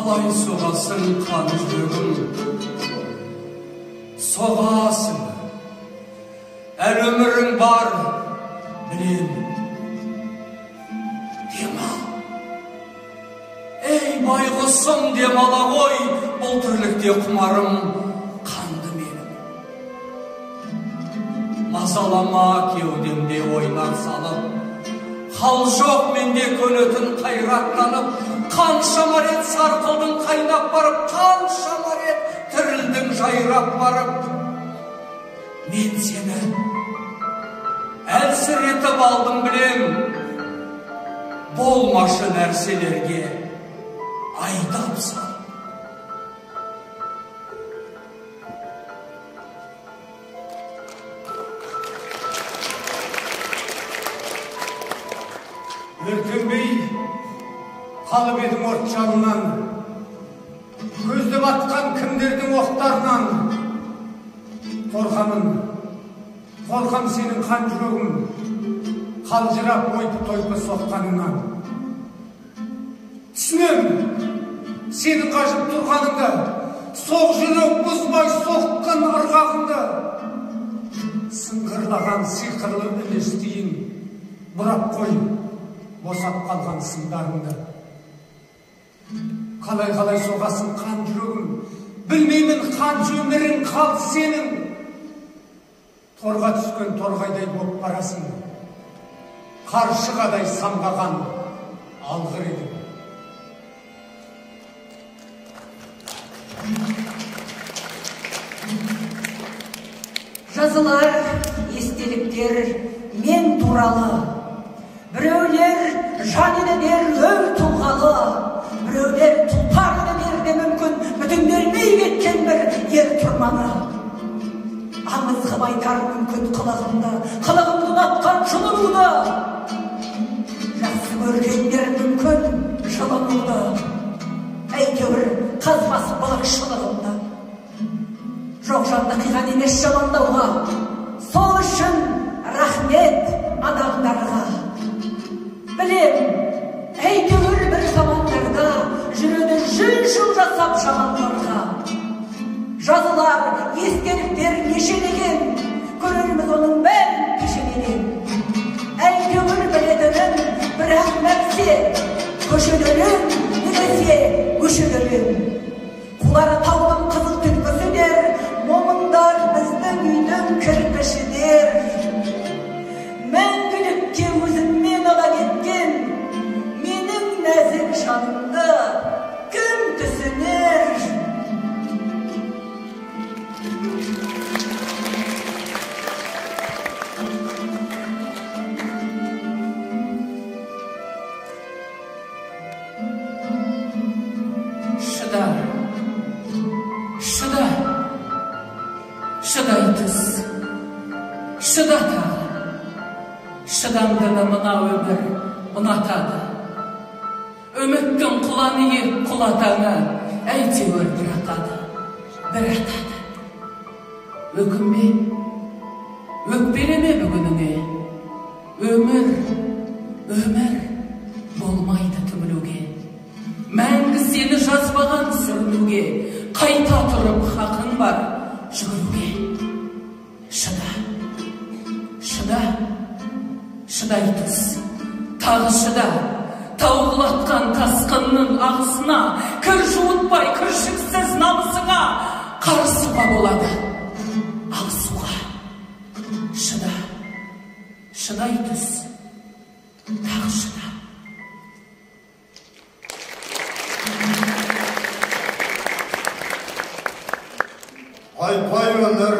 Қалай соғасың қан жүрегім, соғасың. Әр өмірің бар, білем. Демал. Ей байғұсым, демала ғой, бұл тірлікте құмарым қанды менің. Мазалама кеудемде ойнақ салып, қал жоқ менде көнетін қайраттанып, қаншама рет сарқылдың қайнап барып, қаншама рет тірілдің жайрап барып. Мен сені әлсіретіп алдым білем, болмашы нәрселерге айдап сал. Өркенбей қалып едім от жалынан, көзді батқан кімдердің оқтарынан. Қорқам сенің қан жүрегің, қалжырап ойпы-тойпы соққанынан. Түсінем сенің қажып тұрғаныңды, соқ жүрек бұзбай соққан ырғағыңды. Сыңғырлаған сиқырлы үн естиін, бұрап қой босап қалған сындарыңды. Қалай соғасың қан жүрегім, білмеймін қанша өмірің қалды сенің. Торға түскен торғайдай боп барасың, қаршығадай самғаған алғыр едің. Жазылар естеліктер мен туралы, біреулер жан едер өр тұлғалы, біреулер тұлпар едер де мүмкін бүтінделмей кеткен бір ер тұрманы. Аңыз қып айтар мүмкін қылығымды ұнатқан жылынуды, жақсы көргендер мүмкін жылынуды, әйтеуір қазбас балықшылығымды. Жоқ жанды қиған емес жаландауға, сол үшін рахмет адамдарға. Білем, әйтеуір бір замандарда жүреді жыл жасап жамандарға. Жазылар естеліктер нешелеген, көрерміз оның бәрін кешелеген. Әйтеуір білетінім бірақ нәрсе, көшелерін немесе көшелерін. Құлары таудың қызыл түлкісідер, момындар біздің үйдің кірпішідер. Мәңгілікке өзіңмен ала кеткен менің нәзік жанымды кім түсінер? Шыдай түс, шыдата, шыдамдыны мына өмір ұнатады. Үміттің құланы ек құлатаңы әйтеуір бір атады. Өкінбе, өкпелеме бүгініңе, өмір болмайды түңілуге. Мәңгі сені жазбаған сүрінуге, қайта тұрып хақың бар жүгіруге. Шыдай түс, тағы шыда, тауғылатқан тасқынның ағысына, кір жуытпай кіршіксіз намысыңа қарысуға болады алысуға. Шыдай түс, тағы шыда. Пай өмір,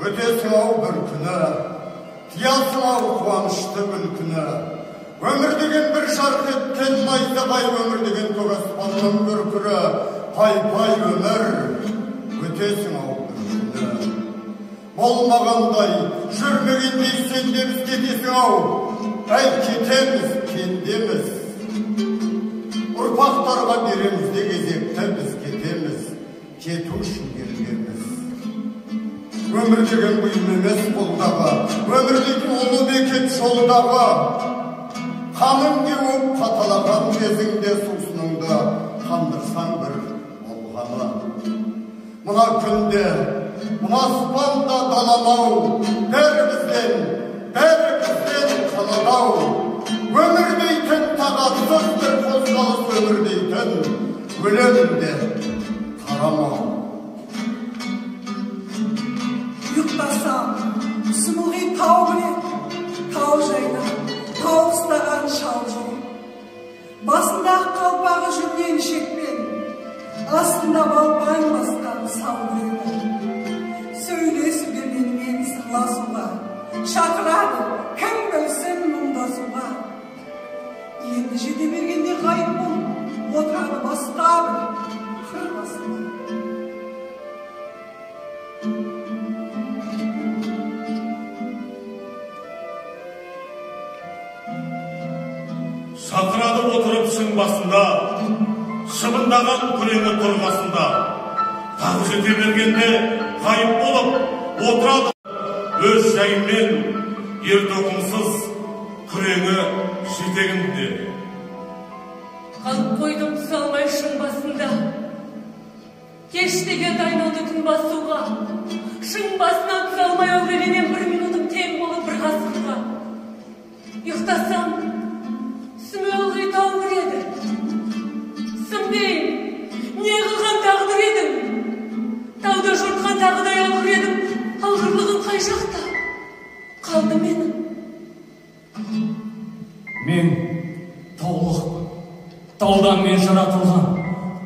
өтесің-ау бір күні, тиясың-ау қуанышты күлкіні. Өмір деген бір жарқ еткен найзағай, өмір деген көк аспанның күркірі. Пай өмір, өтесің-ау бір күні. Болмағандай, жүрмегендей сен де біз кетесің-ау. Әй кетеміз, кендеміз. Ұрпақтарға береміз де кезекті біз кетеміз. Кету үшін келгенбіз. Өмір деген бұйым емес қолдағы, өмір деген ұлы бекет жолдағы. Қамын кеуіп қаталаған кезіңде сусыныңды, Mına күнде, mına aspanda dalamau, bärimizden kaladau. Ömür deyten tagatsız bir kozgalys ömür deyten, öleminde karamau. Yuktasam, sumuği tau bilen, tau jayda, tau ıslagan şalcı. Basındak kalpağı jürgen şekben, aslında balpayn baskan salgıydı. Söylesi birden men sırlasuğa, şakıradı, kim bilsin mundasuğa. Endi jede bergende gayip bol, otradı basqa bir, kırmasın. Şakıradı oturup şın basında, şыбындаған күреңі торғасында. Тағы жете бергенде ғайып болып отырады. Өз жайымен ертоқымсыз күреңі жетегінде. Қалып қойдым тұсалмай шың басында. Кештеген айналды күн басуға. Шың басынан тұсалмай әуреленен бір минутым тең болып бір ғасырға. Ұйықтасам, сүме ылғи тау кіреді. Сымбейм, не қылған тағдыр едім. Тауда жұртқан тағыдай алғыр едім. Алғырлығым қай жақта қалды менің. Мен таулықпын. Таудан мен жаратылған.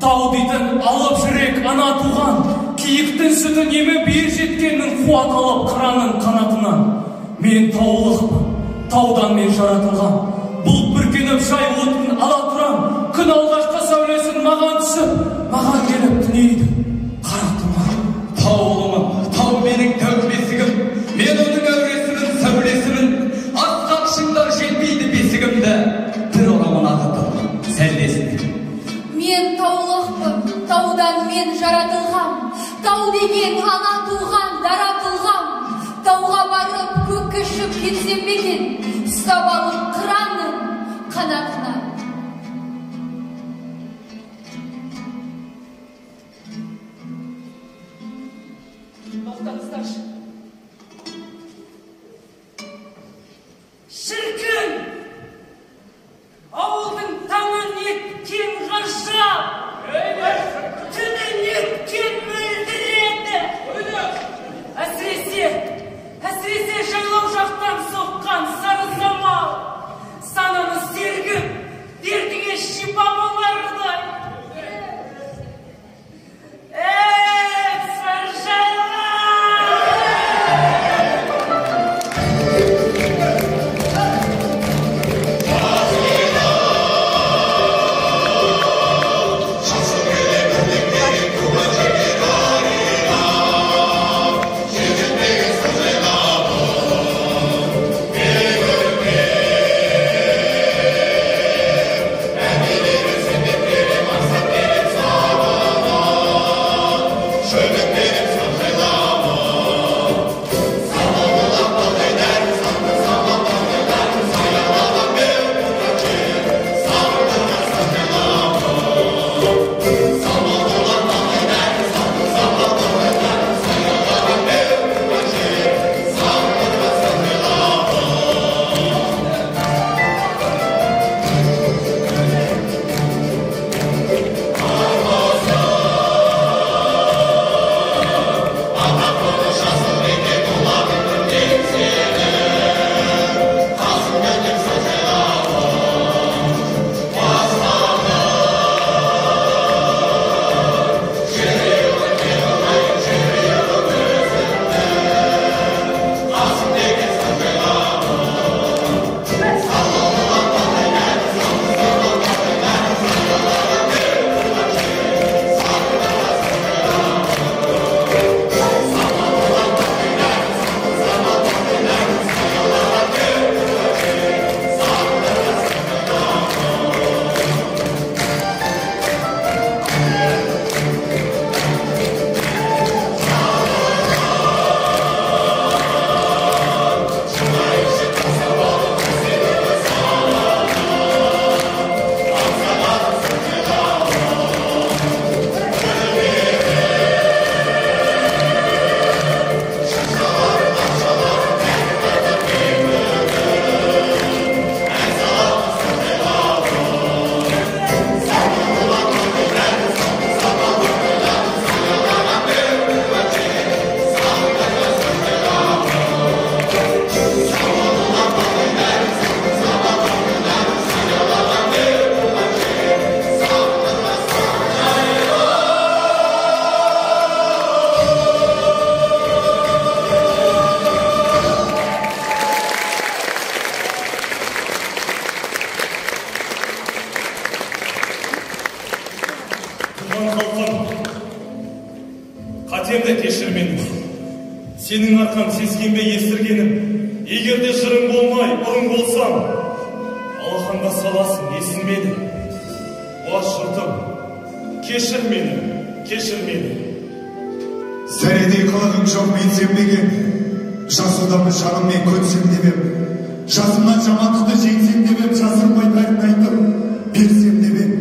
Тау дейтін алып жүрек ана туған. Киіктің сүті неме бер жеткеннің қуат алып қыранның қанатынан. Мен таулықпын. Таудан мен жаратылған. Бұлт бүркеніп жай отын ала тұрам. Күн алғашқы сәулесін маған түсіп, маған келіп түнейді. Қаратыма. Таулымын, тау менің тәубесігім. Мен оның әуресінің сәулесінің. Асқақ шыңдар жетпейді бесігімді. Бір орамын ағытып, сәлдесін. Мен таулықпын, таудан мен жаратылғам. Тау деген ана туған, даратылғам. Тауға барып көк көшіп кетсем бекен, ұстап алып қыранның қанатынан. Тоқтаңыздаршы. Шіркін! Ауылдың таңы неткен ғажап! Түні неткен мөлдіреді! Әсіресе жайлау жақтан соққан сары самал сананы сергіп, Жаман халқым, қатемді кешір мені. Сенің арқаң сескенбе естіргенім. Егерде жырың болмай, ұрың болсам, алақанға саласың, есінмеді. Уаш жұртым, кешір мені, кешір мені. Зәредей қылығың жоқ мен сенбеген, жас адамды жаныммен көтсем демем, жасымнан жамандықты жеңсем демем, жасырмай бәрін айтып берсем демем.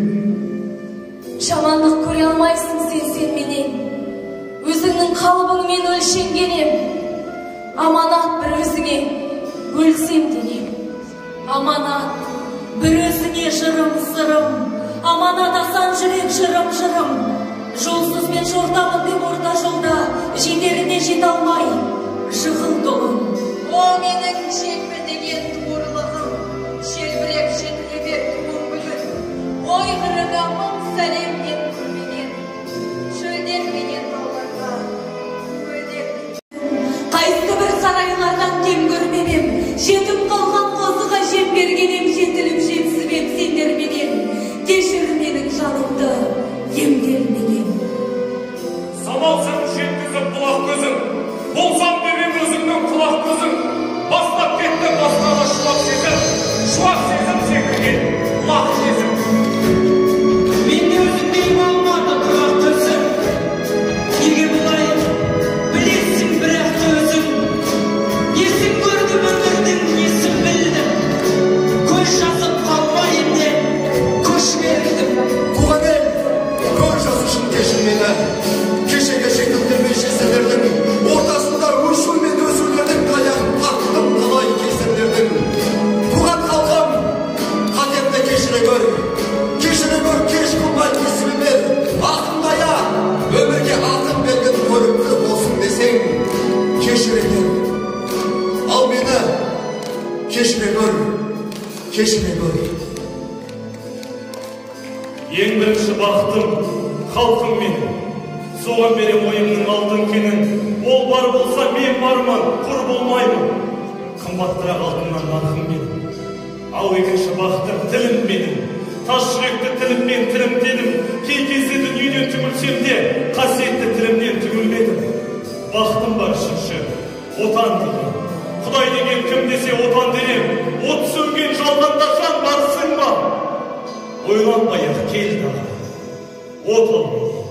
Жамандық көре алмайсың сен менен, өзіңнің қалыбыңмен өлшенгенем. Аманат бір өзіңе өлсем денем. Аманат бір өзіңе жырым сырым, аманат асан жүрек жырым жырым. Жолсыз мен жортамын деп орта жолда, жетеріне жете алмай жығылдым. О менің желпілдеген туырлығым, желбіреп жетілебе туым бүгін. Ой қырыға мың сәлеммен көрмеген, шөлденмеген тауларға көлдеп. Қайсы бір сарайлардан кем көрмемем, жетім қалған қозыға жем бергенем, жетіліп жетсібем сендерменен, кешір менің жанымды емделмеген. Самал сырын жеткізіп құлақ көзің, болсам бебем өзіңнің құлақ көзің, бастап кетті басқалы шуақ сезім секірген лақ сезім. Мен де өзіңдей болмады құлақ көзім, неге бұлай білесің бірақ өзің, несін көрдім өмірдің, несін білдім, көз жазып қалмайын деп көшіп ердім. Туған ел, көз жасы үшін кешір мені. Кешеге жетілдірмей жесірлердің ортасында өшу мен өсулердің аяғын тартым талай кесірлердің. Туған халқым, қатемді кешіре көр, кеш қылмай кесімі бер. Ақындая өмірге ақын берген көрікті болсын десең, кешіре көр. Ал мені кешіре көр, кешіре көр. Ең бірінші бақытым халқым менің. Соған берем ойымның алтын кенін. Ол бар болса мен бармын, құр болмаймын. Қымбаттырақ алтыннан нарқым менің. Ал екінші бақытым тілім менің. Тас жүректі тіліммен тілімдедім. Кей кезде дүниеден түңілсем де, қасиетті тілімнен түңілмедім. Бақытым бар үшінші, отан деген. Құдай деген кім десе отан дерем. От сөнген жалғанда жан барсың ба? Ойланбай-ақ кел дағы. От ал.